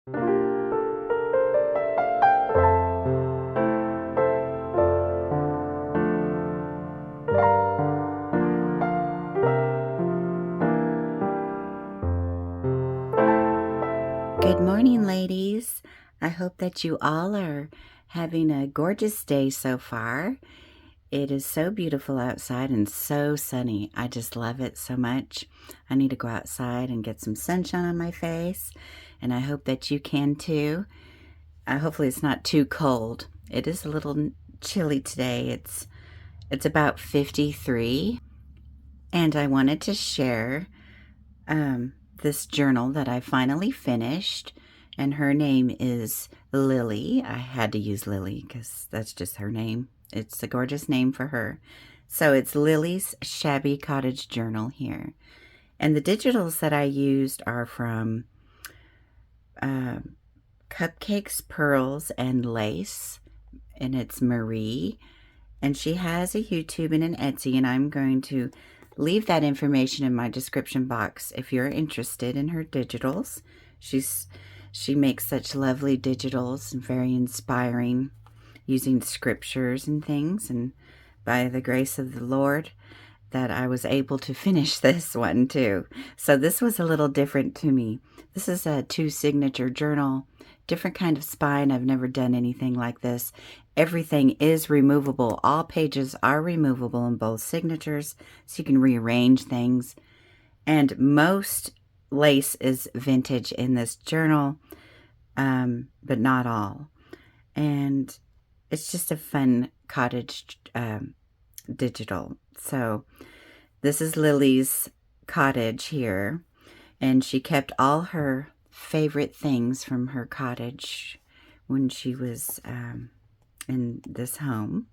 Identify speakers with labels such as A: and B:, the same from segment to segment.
A: Good morning, ladies. I hope that you all are having a gorgeous day so far. It is so beautiful outside and so sunny. I just love it so much. I need to go outside and get some sunshine on my face, and I hope that you can too. Hopefully it's not too cold. It is a little chilly today. It's about 53, and I wanted to share this journal that I finally finished, and her name is Lilly. I had to use Lilly because that's just her name. It's a gorgeous name for her. So it's Lily's Shabby Cottage journal here. And the digitals that I used are from Cupcakes, Pearls, and Lace, and it's Marie. And she has a YouTube and an Etsy, and I'm going to leave that information in my description box if you're interested in her digitals. She makes such lovely digitals and very inspiring, using scriptures and things, and by the grace of the Lord that I was able to finish this one too. So this was a little different to me. This is a 2-signature journal, different kind of spine. I've never done anything like this. Everything is removable. All pages are removable in both signatures, so you can rearrange things. And most lace is vintage in this journal, but not all. And it's just a fun cottage digital. So this is Lily's cottage here, and she kept all her favorite things from her cottage when she was in this home.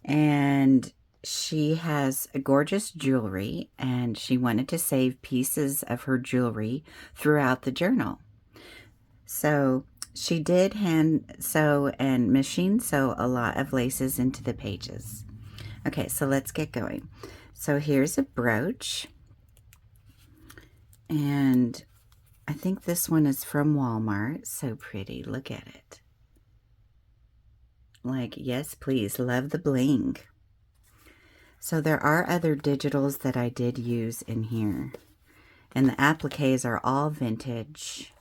A: And she has a gorgeous jewelry, and she wanted to save pieces of her jewelry throughout the journal. So she did hand sew and machine sew a lot of laces into the pages. Okay, so let's get going. So here's a brooch, and I think this one is from Walmart. So pretty. Look at it. Like, yes, please. Love the bling. So there are other digitals that I did use in here. And the appliques are all vintage,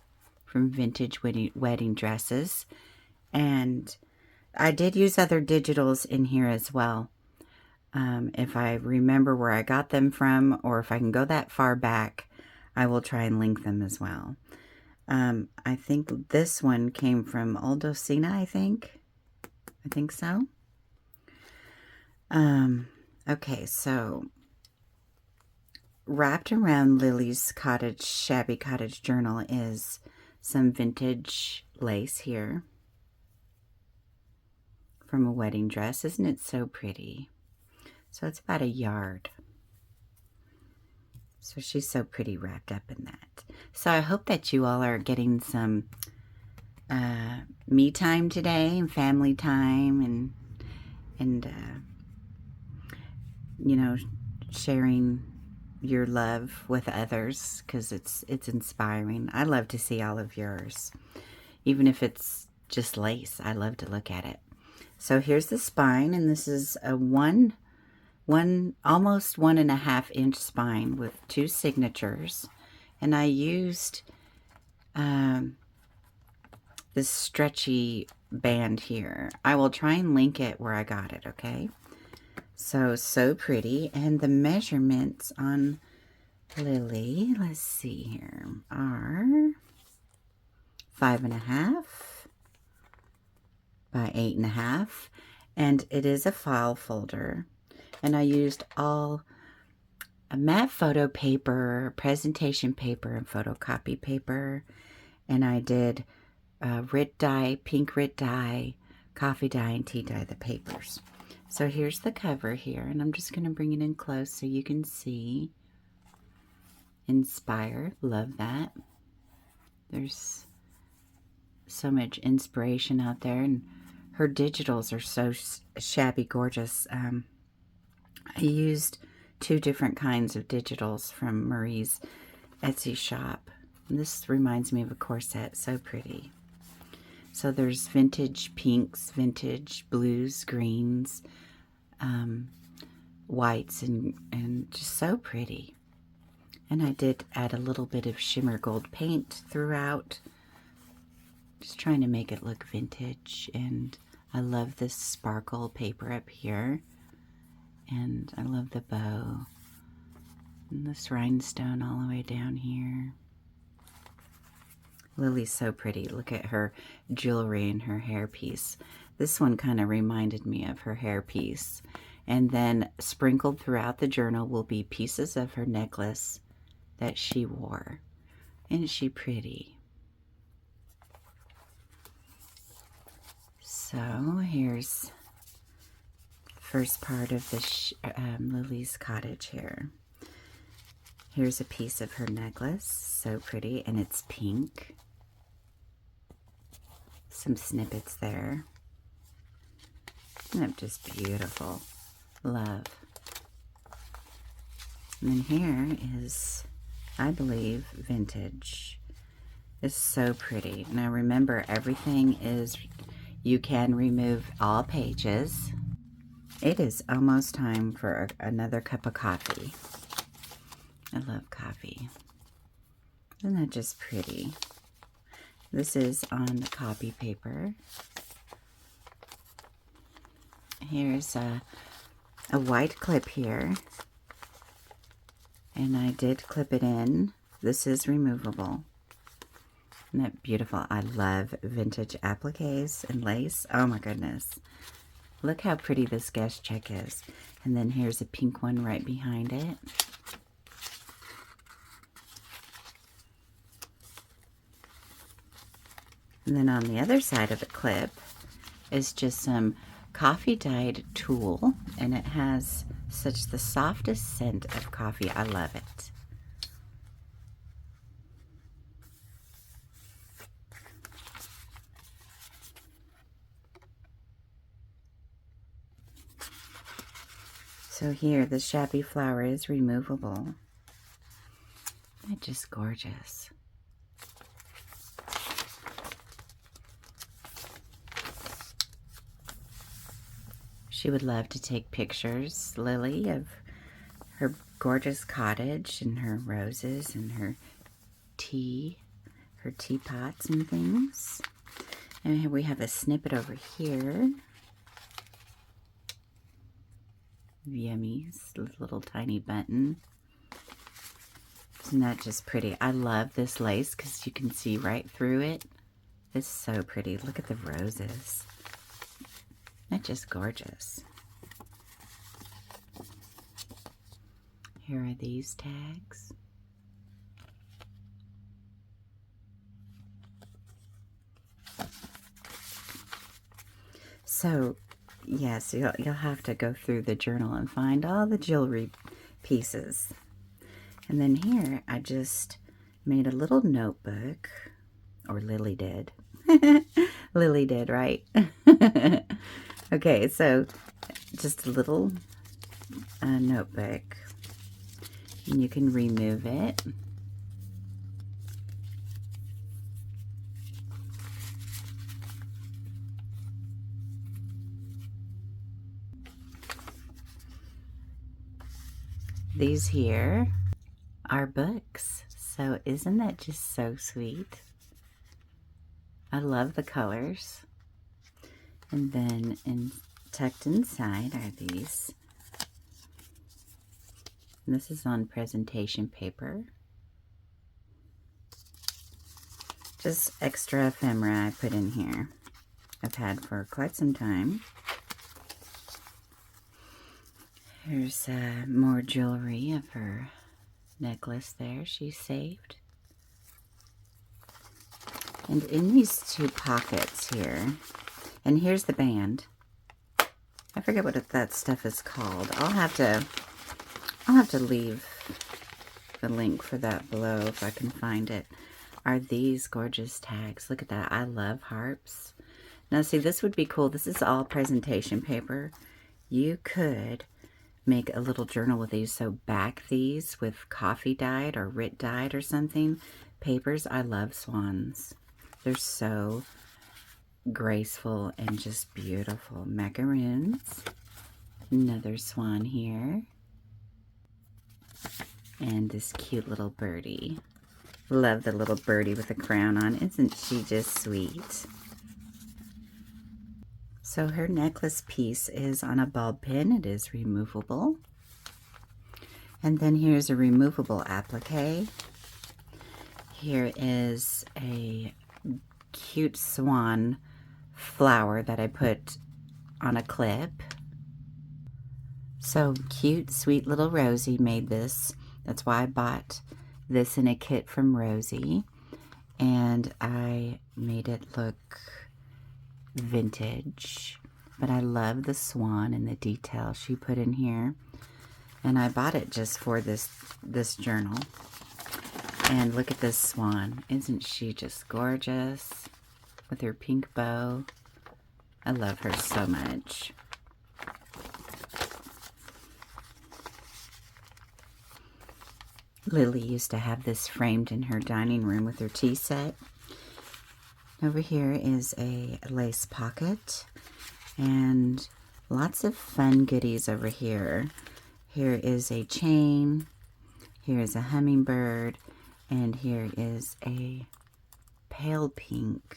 A: from vintage wedding dresses. And I did use other digitals in here as well. If I remember where I got them from, or if I can go that far back, I will try and link them as well. I think this one came from Oldocina, I think so. Okay, so wrapped around Lily's cottage, Shabby Cottage journal is some vintage lace here from a wedding dress. Isn't it so pretty? So it's about a yard. So she's so pretty wrapped up in that. So I hope that you all are getting some me time today, and family time, and you know, sharing your love with others, because it's inspiring. I love to see all of yours, even if it's just lace. I love to look at it. So here's the spine, and this is a almost 1.5 inch spine with 2 signatures, and I used this stretchy band here. I will try and link it where I got it, okay? So pretty. And the measurements on Lily, let's see here, are 5.5 by 8.5, and it is a file folder. And I used all a matte photo paper, presentation paper, and photocopy paper. And I did Rit dye, pink Rit dye, coffee dye, and tea dye the papers. So here's the cover here, and I'm just going to bring it in close so you can see. Inspire, love that. There's so much inspiration out there, and her digitals are so shabby gorgeous. I used 2 different kinds of digitals from Marie's Etsy shop. This reminds me of a corset, so pretty. So there's vintage pinks, vintage blues, greens, whites, and just so pretty. And I did add a little bit of shimmer gold paint throughout, just trying to make it look vintage. And I love this sparkle paper up here, and I love the bow and this rhinestone all the way down here. Lily's so pretty. Look at her jewelry and her hairpiece. This one kind of reminded me of her hairpiece. And then sprinkled throughout the journal will be pieces of her necklace that she wore. Isn't she pretty? So here's the first part of the Lily's cottage here. Here's a piece of her necklace, so pretty, and it's pink. Some snippets there. Isn't that just beautiful? Love. And then here is, I believe, vintage. It's so pretty. Now remember, everything is, you can remove all pages. It is almost time for another cup of coffee. I love coffee. Isn't that just pretty? This is on the copy paper. Here's a white clip here. And I did clip it in. This is removable. Isn't that beautiful? I love vintage appliques and lace. Oh my goodness. Look how pretty this guest check is. And then here's a pink one right behind it. And then on the other side of the clip is just some coffee dyed tulle, and it has such the softest scent of coffee. I love it. So here, the shabby flower is removable. It's just gorgeous. She would love to take pictures, Lily, of her gorgeous cottage and her roses and her teapots and things. And here we have a snippet over here. Yummies, little tiny button. Isn't that just pretty? I love this lace because you can see right through it. It's so pretty. Look at the roses. That's just gorgeous. Here are these tags. So, yes, you'll have to go through the journal and find all the jewelry pieces. And then here, I just made a little notebook, or Lily did. Lily did, right? Okay, so just a little notebook, and you can remove it. These here are books, so isn't that just so sweet? I love the colors. And then tucked inside are these. And this is on presentation paper. Just extra ephemera I put in here. I've had for quite some time. Here's more jewelry of her necklace there she saved. And in these two pockets here, and here's the band. I forget what that stuff is called. I'll have to leave the link for that below if I can find it. Are these gorgeous tags? Look at that. I love harps. Now see, this would be cool. This is all presentation paper. You could make a little journal with these. So back these with coffee dyed or Rit dyed or something. papers. I love swans. They're so graceful and just beautiful. Macaroons. Another swan here. And this cute little birdie. Love the little birdie with a crown on. Isn't she just sweet? So her necklace piece is on a ball pin. It is removable. And then here's a removable applique. Here is a cute swan flower that I put on a clip. So cute, sweet little Rosie made this. That's why I bought this in a kit from Rosie. And I made it look vintage. But I love the swan and the detail she put in here. And I bought it just for this journal. And look at this swan. Isn't she just gorgeous? With her pink bow. I love her so much. Lily used to have this framed in her dining room with her tea set. Over here is a lace pocket. And lots of fun goodies over here. Here is a chain. Here is a hummingbird. And here is a pale pink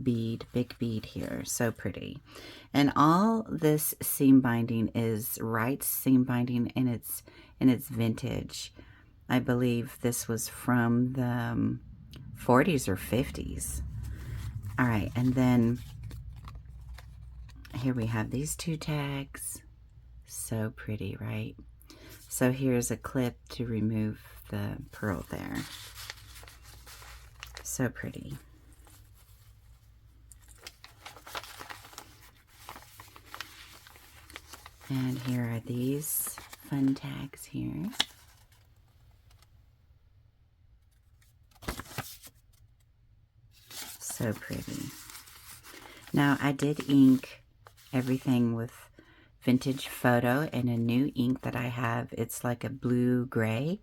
A: bead, big bead here. So pretty. And all this seam binding is Wright's seam binding, and it's vintage. I believe this was from the 40s or 50s. All right, and then here we have these two tags. So pretty, right? So here's a clip to remove the pearl there. So pretty. And here are these fun tags here. So pretty. Now I did ink everything with vintage photo and a new ink that I have. It's like a blue-gray.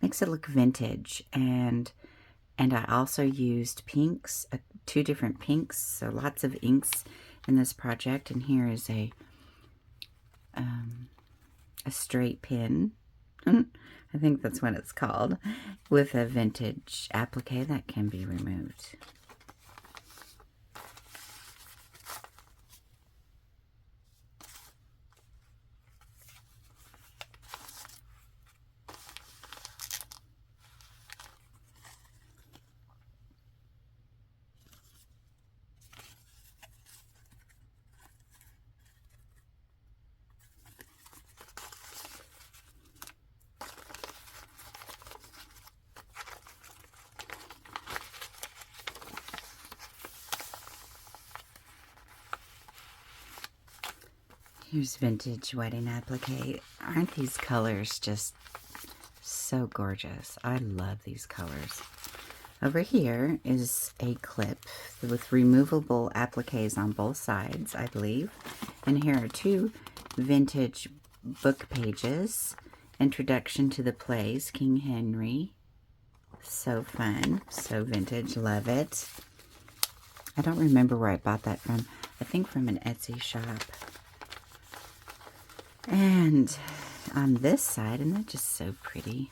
A: Makes it look vintage. And I also used pinks, two different pinks, so lots of inks in this project. And here is a straight pin. I think that's what it's called, with a vintage applique that can be removed. Here's vintage wedding applique. Aren't these colors just so gorgeous? I love these colors. Over here is a clip with removable appliques on both sides, I believe. And here are two vintage book pages. Introduction to the Plays, King Henry. So fun, so vintage, love it. I don't remember where I bought that from. I think from an Etsy shop. And on this side, isn't that just so pretty?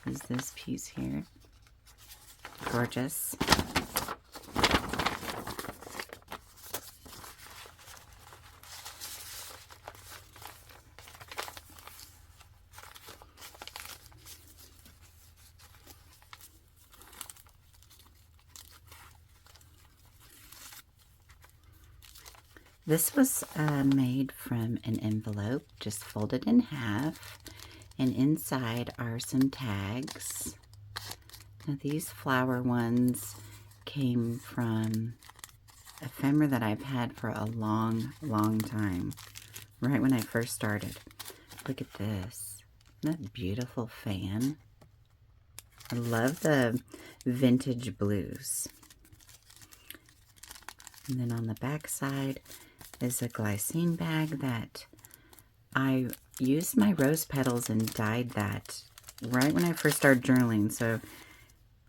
A: Is this piece here. Gorgeous. This was made from an envelope, just folded in half, and inside are some tags. Now these flower ones came from ephemera that I've had for a long, long time, right when I first started. Look at this. Isn't that a beautiful fan? I love the vintage blues. And then on the back side, is a glycine bag that I used my rose petals and dyed that right when I first started journaling. So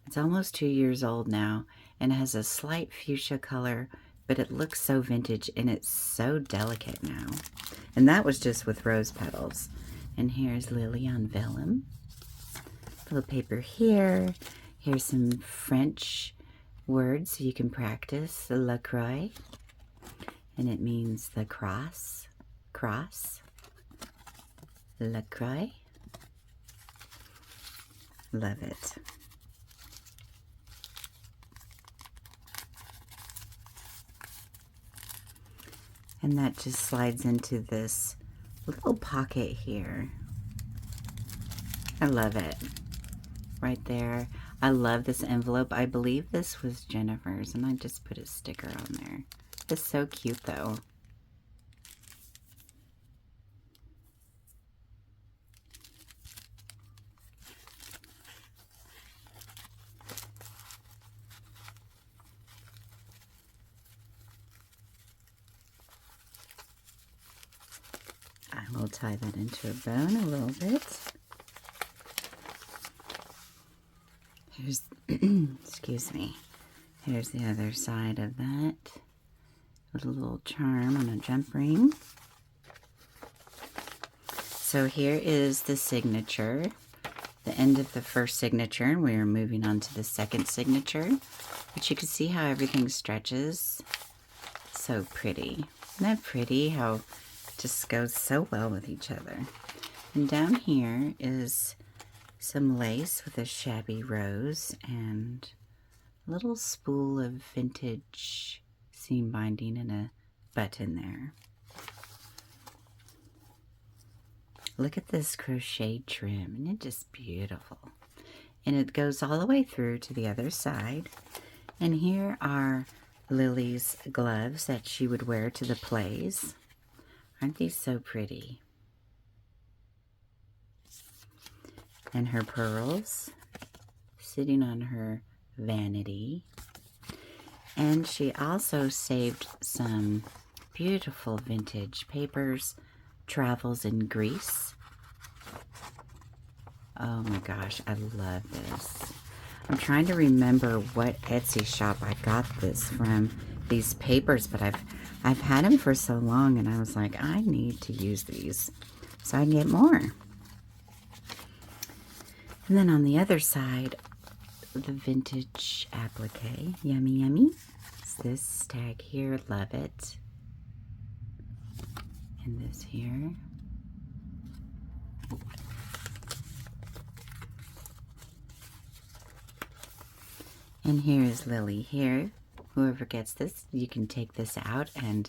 A: it's almost 2 years old now and has a slight fuchsia color, but it looks so vintage and it's so delicate now. And that was just with rose petals. And here's Lilly on vellum. Little paper here. Here's some French words so you can practice. The La Croix. And it means the cross. Cross. La Croix. Love it. And that just slides into this little pocket here. I love it. Right there. I love this envelope. I believe this was Jennifer's, and I just put a sticker on there. It's so cute, though. I will tie that into a bone a little bit. Here's, excuse me, here's the other side of that. With a little charm on a jump ring. So here is the signature, the end of the first signature, and we are moving on to the second signature. But you can see how everything stretches. So pretty. Isn't that pretty how it just goes so well with each other? And down here is some lace with a shabby rose and a little spool of vintage seam binding and a button there. Look at this crochet trim, and it's just beautiful. And it goes all the way through to the other side. And here are Lily's gloves that she would wear to the plays. Aren't these so pretty? And her pearls sitting on her vanity. And she also saved some beautiful vintage papers, travels in Greece. Oh my gosh, I love this. I'm trying to remember what Etsy shop I got this from, these papers, but I've had them for so long, and I was like, I need to use these so I can get more. And then on the other side, the vintage applique. Yummy, yummy. It's this tag here. Love it. And this here. And here is Lilly here. Whoever gets this, you can take this out and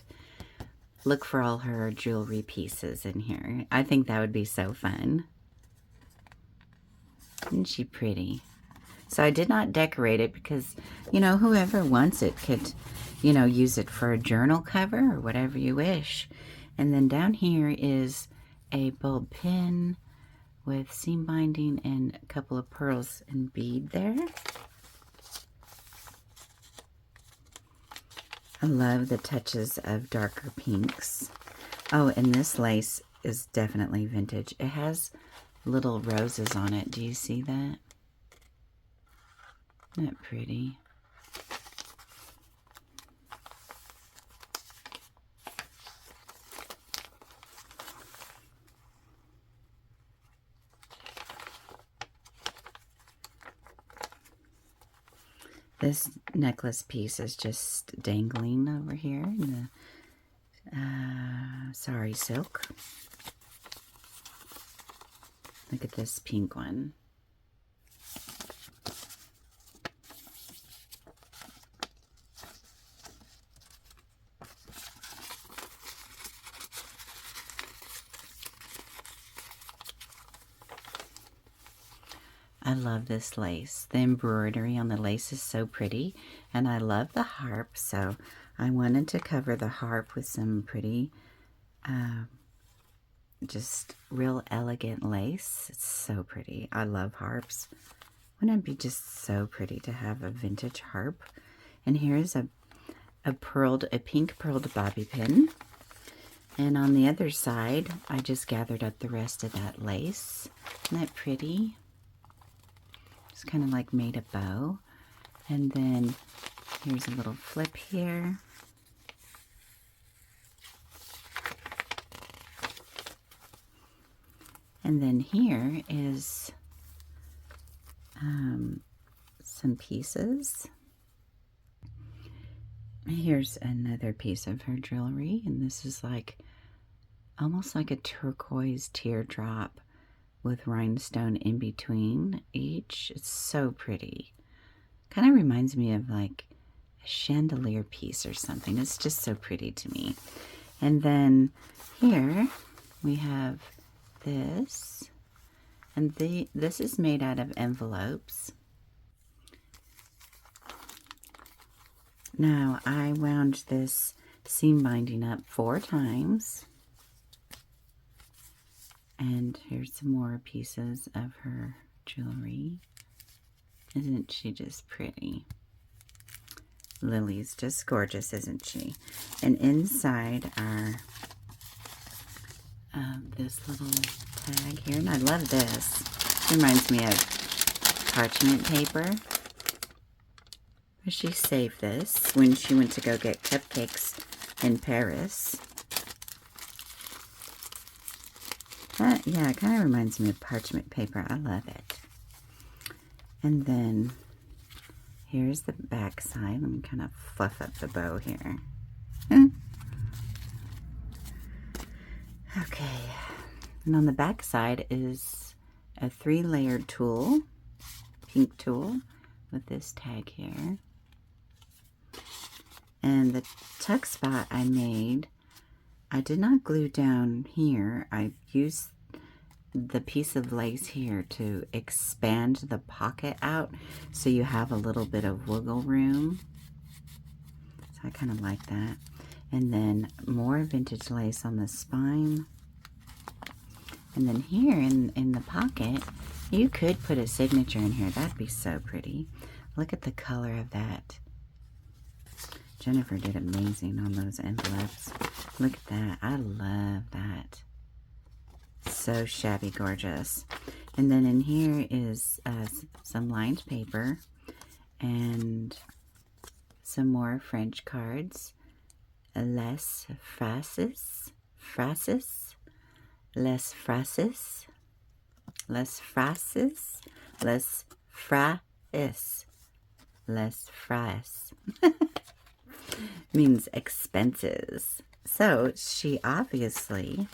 A: look for all her jewelry pieces in here. I think that would be so fun. Isn't she pretty? So I did not decorate it because, you know, whoever wants it could, you know, use it for a journal cover or whatever you wish. And then down here is a bulb pin with seam binding and a couple of pearls and bead there. I love the touches of darker pinks. Oh, and this lace is definitely vintage. It has little roses on it. Do you see that? Isn't that pretty? This necklace piece is just dangling over here in the sari silk. Look at this pink one. I love this lace. The embroidery on the lace is so pretty, and I love the harp, so I wanted to cover the harp with some pretty, just real elegant lace. It's so pretty. I love harps. Wouldn't it be just so pretty to have a vintage harp? And here's a pink pearled bobby pin. And on the other side, I just gathered up the rest of that lace. Isn't that pretty? Just kind of like made a bow. And then here's a little flip here. And then here is some pieces. Here's another piece of her jewelry, and this is like almost like a turquoise teardrop with rhinestone in between each. It's so pretty. Kind of reminds me of like a chandelier piece or something. It's just so pretty to me. And then here we have this, and this is made out of envelopes. Now I wound this seam binding up 4 times, and here's some more pieces of her jewelry. Isn't she just pretty? Lily's just gorgeous, isn't she? And inside are this little tag here, and I love this. It reminds me of parchment paper. She saved this when she went to go get cupcakes in Paris. Yeah, it kind of reminds me of parchment paper. I love it. And then here's the back side. Let me kind of fluff up the bow here. Okay. And on the back side is a 3-layered tool, pink tool, with this tag here. And the tuck spot I made, I did not glue down here. I used the piece of lace here to expand the pocket out so you have a little bit of wiggle room. So I kind of like that. And then more vintage lace on the spine. And then here in the pocket, you could put a signature in here. That'd be so pretty. Look at the color of that. Jennifer did amazing on those envelopes. Look at that. I love that. So shabby gorgeous. And then in here is some lined paper and some more French cards. Les phrases. Phrases. Les phrases. Les phrases. Les phrases. Les phrases. Means expenses. So she obviously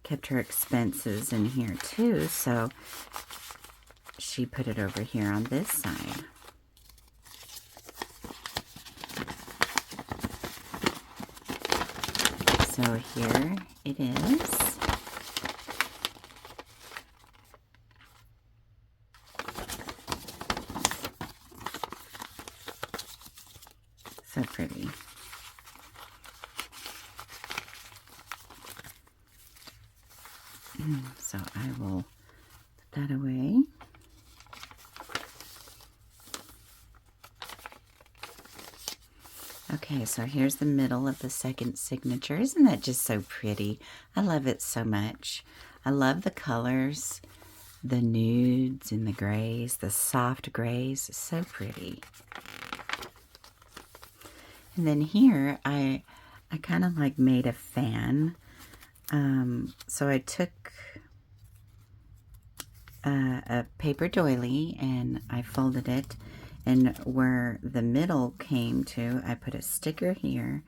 A: kept her expenses in here too, so she put it over here on this side. So here it is. So pretty. So I will put that away. Okay, so here's the middle of the second signature. Isn't that just so pretty? I love it so much. I love the colors, the nudes and the grays, the soft grays. So pretty. And then here, I kind of like made a fan. So I took a paper doily and I folded it, and where the middle came to, I put a sticker here,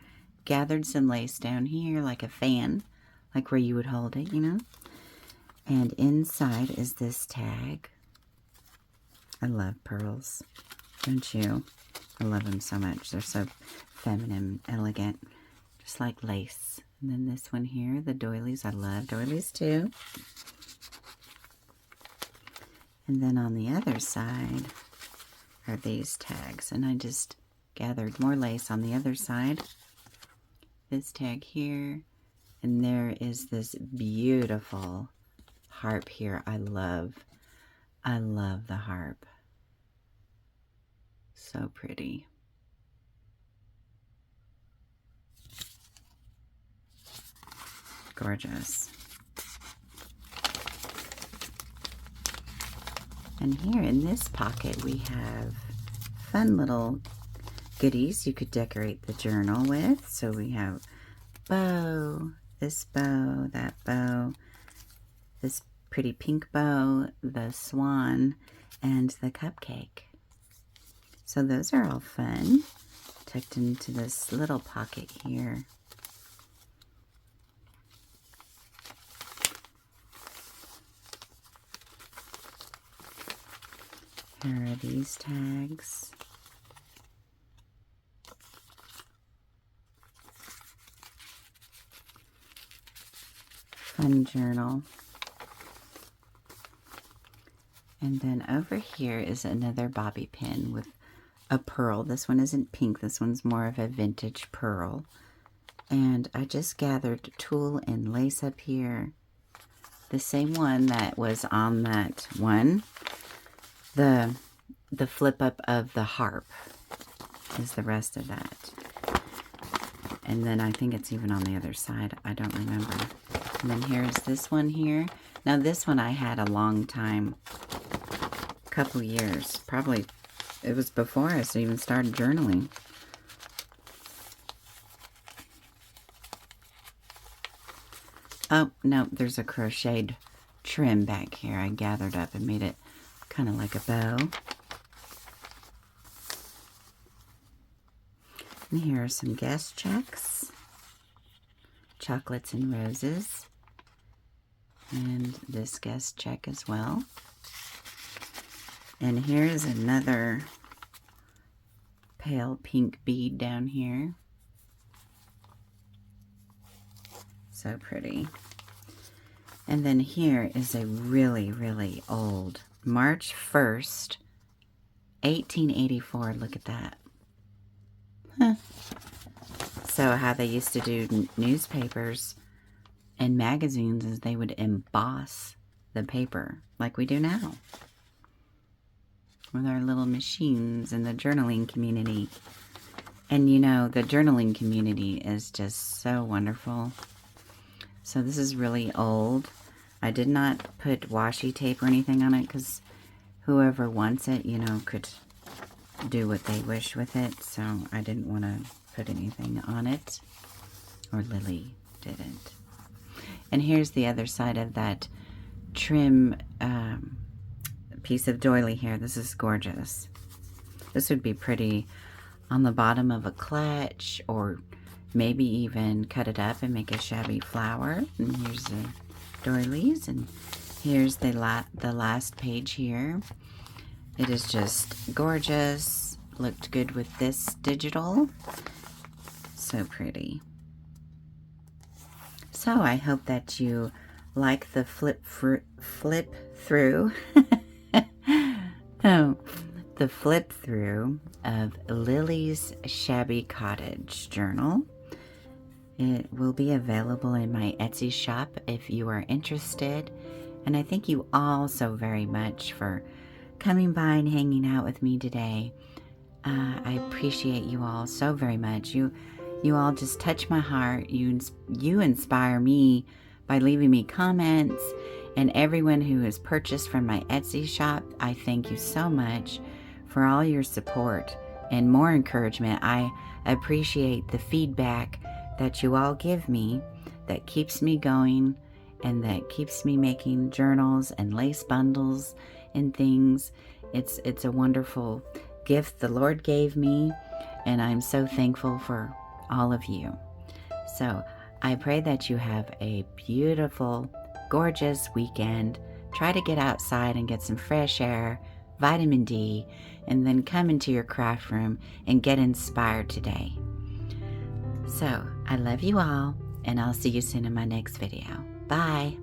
A: gathered some lace down here like a fan, like where you would hold it, you know. And inside is this tag. I love pearls, don't you? I love them so much. They're so feminine, elegant, just like lace. And then this one here, the doilies. I love doilies too. And then on the other side are these tags. And I just gathered more lace on the other side. This tag here. And there is this beautiful harp here. I love the harp. So pretty. gorgeous. And here in this pocket we have fun little goodies you could decorate the journal with. So we have bow, this bow, that bow, this pretty pink bow, the swan, and the cupcake. So those are all fun, tucked into this little pocket here. Here are these tags. Fun journal. And then over here is another bobby pin with a pearl. This one isn't pink. This one's more of a vintage pearl. And I just gathered tulle and lace up here. The same one that was on that one. The flip up of the harp is the rest of that. And then I think it's even on the other side. I don't remember. And then here's this one here. Now this one I had a long time, couple years. Probably it was before I even started journaling. Oh, no, there's a crocheted trim back here. I gathered up and made it kind of like a bow. And here are some guest checks. Chocolates and roses. And this guest check as well. And here's another pale pink bead down here. So pretty. And then here is a really, really old March 1st, 1884. Look at that. Huh. So how they used to do newspapers and magazines is they would emboss the paper like we do now with our little machines in the journaling community. And you know, the journaling community is just so wonderful. So this is really old. I did not put washi tape or anything on it because whoever wants it, you know, could do what they wish with it. So I didn't want to put anything on it, or Lily didn't. And here's the other side of that trim piece of doily here. This is gorgeous. This would be pretty on the bottom of a clutch, or maybe even cut it up and make a shabby flower. And here's the doilies, and here's the last page here. It is just gorgeous. Looked good with this digital. So pretty. So I hope that you like the flip through. Oh, the flip through of Lily's Shabby Cottage journal. It will be available in my Etsy shop if you are interested. And I thank you all so very much for coming by and hanging out with me today. I appreciate you all so very much. You all just touch my heart. You inspire me by leaving me comments. And everyone who has purchased from my Etsy shop, I thank you so much for all your support and more encouragement. I appreciate the feedback that you all give me that keeps me going and that keeps me making journals and lace bundles and things. It's a wonderful gift the Lord gave me, and I'm so thankful for all of you. So I pray that you have a beautiful, gorgeous weekend. Try to get outside and get some fresh air, vitamin D, and then come into your craft room and get inspired today. So I love you all, and I'll see you soon in my next video. Bye.